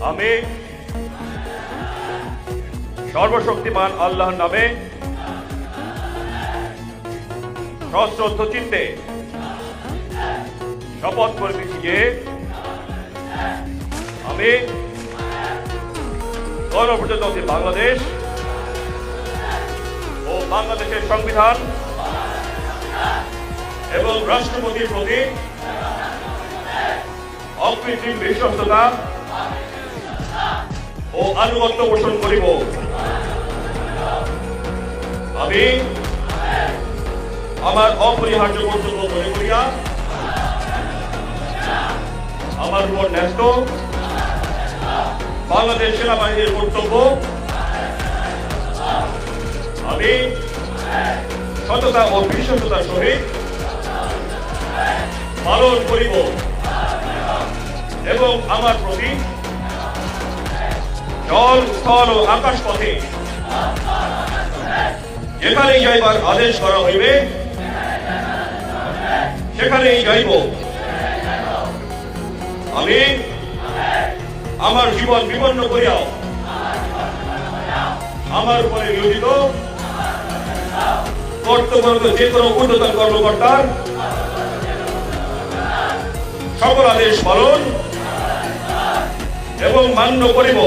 আমি সর্বশক্তিমান আল্লাহর নামে সশ্রদ্ধ চিত্তে শপথ করিতেছি যে আমি গণপ্রজাতন্ত্রী বাংলাদেশ ও বাংলাদেশের সংবিধান এবং রাষ্ট্রপতির প্রতি অকৃত্রিম বিশ্বস্ততা ও আনুগত্য পোষণ করিব। আমি আমার অপরিহার্য কর্তব্য মনে করিয়া আমার উপর ন্যস্ত বাংলাদেশ সেনাবাহিনীর কর্তব্য আমি সততা ও বিশ্বস্ততার সহিত পালন করিব এবং আমার প্রতি জল, স্থল ও আকাশ পথে যেখানেই যাইবার আদেশ করা হইবে সেখানেই যাইব। আমি আমার জীবন বিপন্ন করিয়াও আমার উপরে নিয়োজিত কর্তব্যরত যে কোনো ঊর্ধ্বতন কর্মকর্তার সকল আদেশ পালন এবং মান্য করিব।